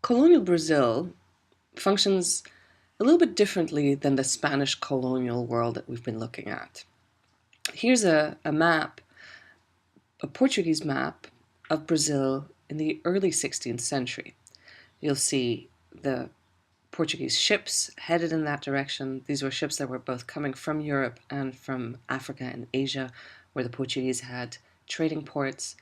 Colonial Brazil functions a little bit differently than the Spanish colonial world that we've been looking at. Here's a map, a Portuguese map of Brazil in the early 16th century. You'll see the Portuguese ships headed in that direction. These were ships that were both coming from Europe and from Africa and Asia, where the Portuguese had trading ports.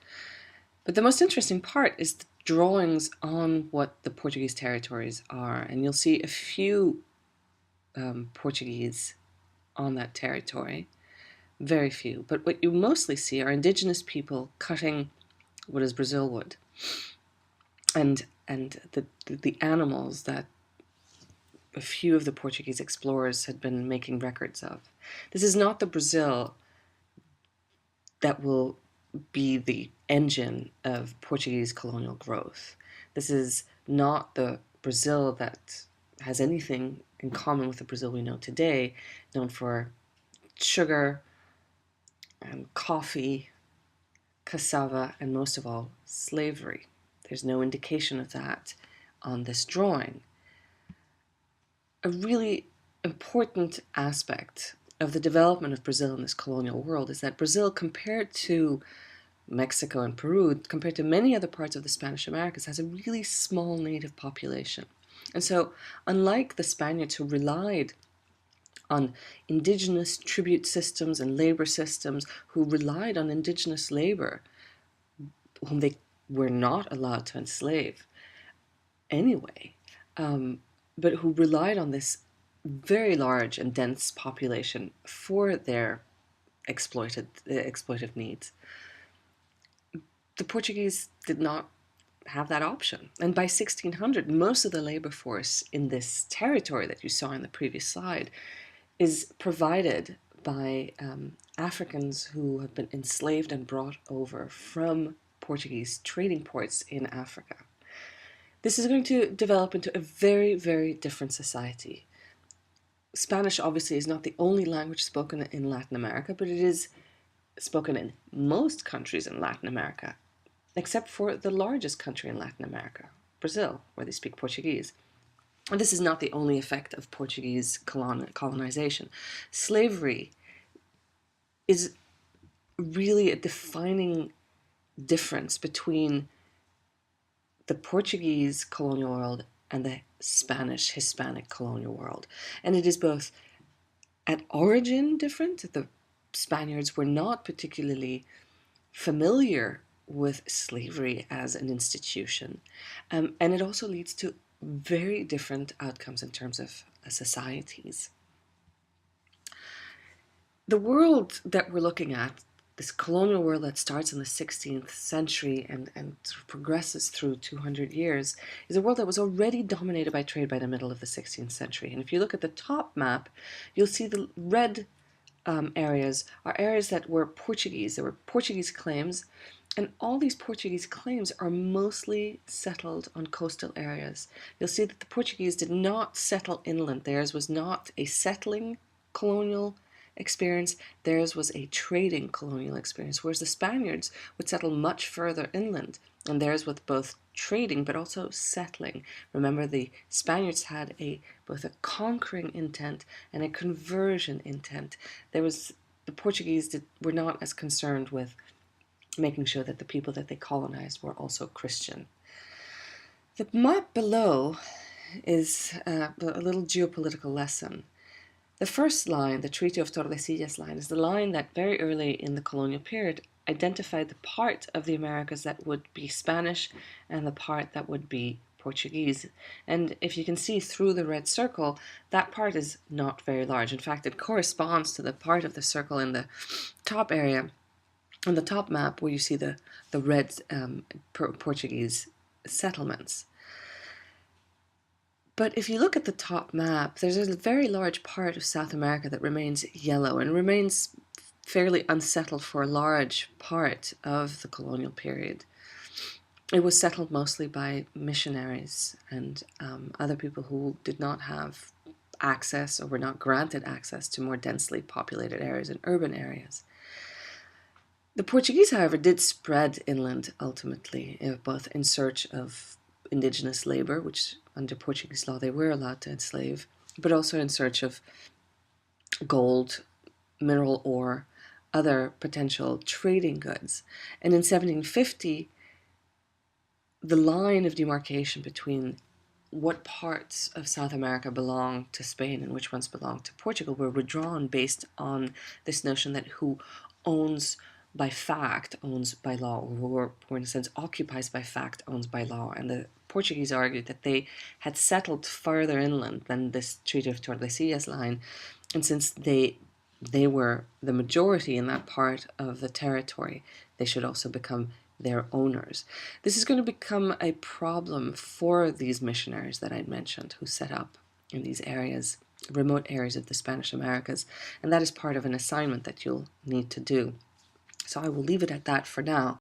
But the most interesting part is the drawings on what the Portuguese territories are. And you'll see a few Portuguese on that territory, very few. But what you mostly see are indigenous people cutting what is Brazil wood, and the animals that a few of the Portuguese explorers had been making records of. This is not the Brazil that will be the engine of Portuguese colonial growth. This is not the Brazil that has anything in common with the Brazil we know today, known for sugar and coffee, cassava, and most of all, slavery. There's no indication of that on this drawing. A really important aspect of the development of Brazil in this colonial world is that Brazil, compared to Mexico and Peru, compared to many other parts of the Spanish Americas, has a really small native population. And so, unlike the Spaniards who relied on indigenous tribute systems and labor systems, who relied on indigenous labor, whom they were not allowed to enslave anyway, but who relied on this very large and dense population for their exploitive needs. The Portuguese did not have that option. And by 1600, most of the labor force in this territory that you saw in the previous slide is provided by Africans who have been enslaved and brought over from Portuguese trading ports in Africa. This is going to develop into a very, very different society. Spanish obviously is not the only language spoken in Latin America, but it is spoken in most countries in Latin America, except for the largest country in Latin America, Brazil, where they speak Portuguese. And this is not the only effect of Portuguese colonization. Slavery is really a defining difference between the Portuguese colonial world and the Spanish Hispanic colonial world. And it is both at origin different. The Spaniards were not particularly familiar with slavery as an institution. And it also leads to very different outcomes in terms of societies. The world that we're looking at, this colonial world that starts in the 16th century and progresses through 200 years, is a world that was already dominated by trade by the middle of the 16th century. And if you look at the top map, you'll see the red areas are areas that were Portuguese. There were Portuguese claims, and all these Portuguese claims are mostly settled on coastal areas. You'll see that the Portuguese did not settle inland. Theirs was not a settling colonial experience, theirs was a trading colonial experience, whereas the Spaniards would settle much further inland, and theirs was both trading but also settling. Remember, the Spaniards had both a conquering intent and a conversion intent. The Portuguese were not as concerned with making sure that the people that they colonized were also Christian. The map below is a little geopolitical lesson. The first line, the Treaty of Tordesillas line, is the line that very early in the colonial period identified the part of the Americas that would be Spanish and the part that would be Portuguese. And if you can see through the red circle, that part is not very large. In fact, it corresponds to the part of the circle in the top area, on the top map, where you see the red Portuguese settlements. But if you look at the top map, there's a very large part of South America that remains yellow and remains fairly unsettled for a large part of the colonial period. It was settled mostly by missionaries and other people who did not have access or were not granted access to more densely populated areas and urban areas. The Portuguese, however, did spread inland ultimately, both in search of indigenous labor, which under Portuguese law they were allowed to enslave, but also in search of gold, mineral ore, other potential trading goods. And in 1750, the line of demarcation between what parts of South America belong to Spain and which ones belong to Portugal were redrawn based on this notion that who owns by fact owns by law, or in a sense occupies by fact owns by law. And the Portuguese argued that they had settled further inland than this Treaty of Tordesillas line, and since they were the majority in that part of the territory, they should also become their owners. This is going to become a problem for these missionaries that I'd mentioned who set up in these areas, remote areas of the Spanish Americas, and that is part of an assignment that you'll need to do. So I will leave it at that for now.